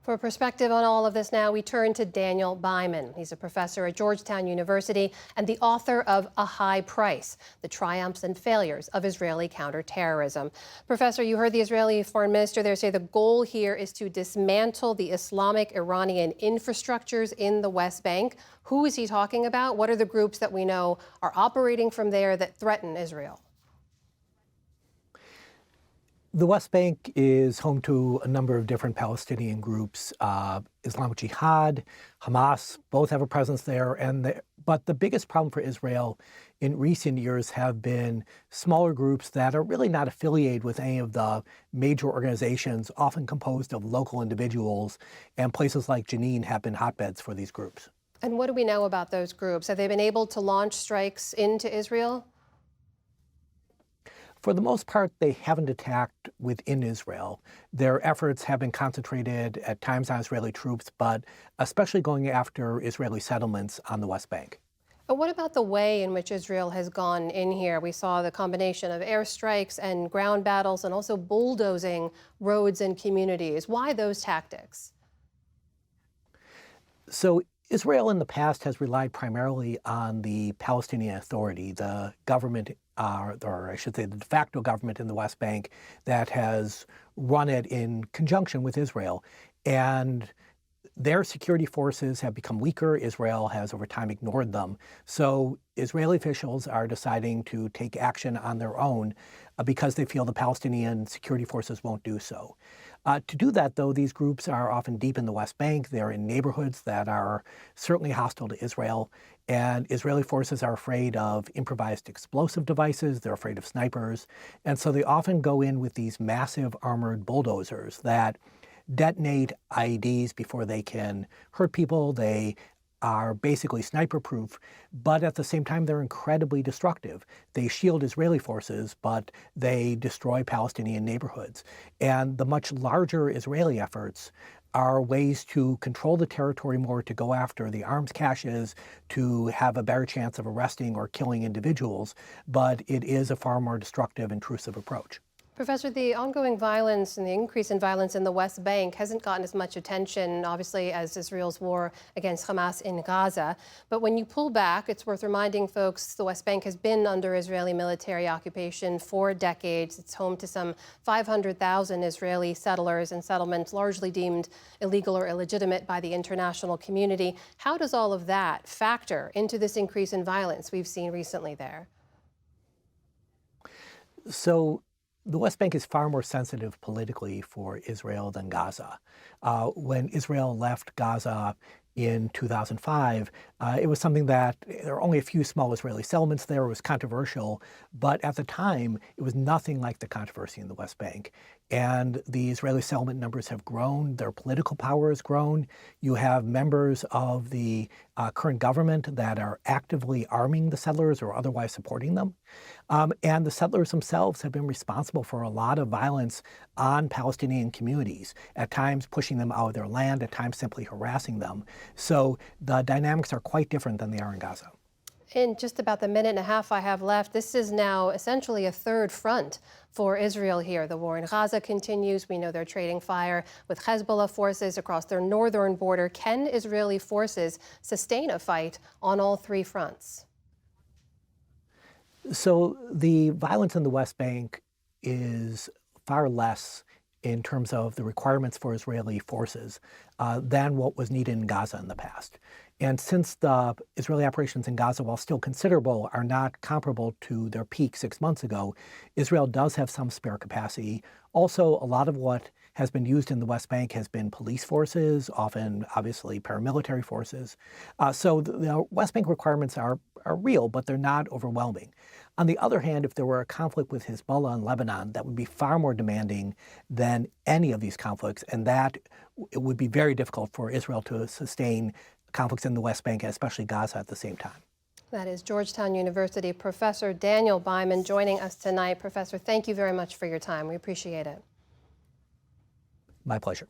For perspective on all of this now, we turn to Daniel Byman. He's a professor at Georgetown University and the author of A High Price, The Triumphs and Failures of Israeli Counterterrorism. Professor, you heard the Israeli foreign minister there say the goal here is to dismantle the Islamic Iranian infrastructures in the West Bank. Who is he talking about? What are the groups that we know are operating from there that threaten Israel? The West Bank is home to a number of different Palestinian groups. Islamic Jihad, Hamas, both have a presence there. But the biggest problem for Israel in recent years have been smaller groups that are really not affiliated with any of the major organizations, often composed of local individuals. And places like Jenin have been hotbeds for these groups. And what do we know about those groups? Have they been able to launch strikes into Israel? For the most part, they haven't attacked within Israel. Their efforts have been concentrated at times on Israeli troops, but especially going after Israeli settlements on the West Bank. But what about the way in which Israel has gone in here? We saw the combination of airstrikes and ground battles and also bulldozing roads and communities. Why those tactics? So Israel in the past has relied primarily on the Palestinian Authority, the government, or I should say the de facto government in the West Bank that has run it in conjunction with Israel. And their security forces have become weaker. Israel has over time ignored them. So Israeli officials are deciding to take action on their own because they feel the Palestinian security forces won't do so. To do that, though, these groups are often deep in the West Bank. They're in neighborhoods that are certainly hostile to Israel. And Israeli forces are afraid of improvised explosive devices. They're afraid of snipers. And so they often go in with these massive armored bulldozers that detonate IEDs before they can hurt people. They are basically sniper-proof, but at the same time, they're incredibly destructive. They shield Israeli forces, but they destroy Palestinian neighborhoods. And the much larger Israeli efforts are ways to control the territory more, to go after the arms caches, to have a better chance of arresting or killing individuals, but it is a far more destructive, intrusive approach. Professor, the ongoing violence and the increase in violence in the West Bank hasn't gotten as much attention, obviously, as Israel's war against Hamas in Gaza. But when you pull back, it's worth reminding folks the West Bank has been under Israeli military occupation for decades. It's home to some 500,000 Israeli settlers and settlements largely deemed illegal or illegitimate by the international community. How does all of that factor into this increase in violence we've seen recently there? So the West Bank is far more sensitive politically for Israel than Gaza. When Israel left Gaza in 2005, it was something that there were only a few small Israeli settlements there. It was controversial, but at the time, it was nothing like the controversy in the West Bank. And the Israeli settlement numbers have grown. Their political power has grown. You have members of the current government that are actively arming the settlers or otherwise supporting them. And the settlers themselves have been responsible for a lot of violence on Palestinian communities, at times pushing them out of their land, at times simply harassing them. So the dynamics are quite different than they are in Gaza. In just about the minute and a half I have left, this is now essentially a third front for Israel here. The war in Gaza continues. We know they're trading fire with Hezbollah forces across their northern border. Can Israeli forces sustain a fight on all three fronts? So the violence in the West Bank is far less in terms of the requirements for Israeli forces than what was needed in Gaza in the past. And since the Israeli operations in Gaza, while still considerable, are not comparable to their peak 6 months ago, Israel does have some spare capacity. Also, a lot of what has been used in the West Bank has been police forces, often, obviously, paramilitary forces. So the West Bank requirements are real, but they're not overwhelming. On the other hand, if there were a conflict with Hezbollah in Lebanon, that would be far more demanding than any of these conflicts, and that it would be very difficult for Israel to sustain conflicts in the West Bank, and especially Gaza, at the same time. That is Georgetown University Professor Daniel Byman joining us tonight. Professor, thank you very much for your time. We appreciate it. My pleasure.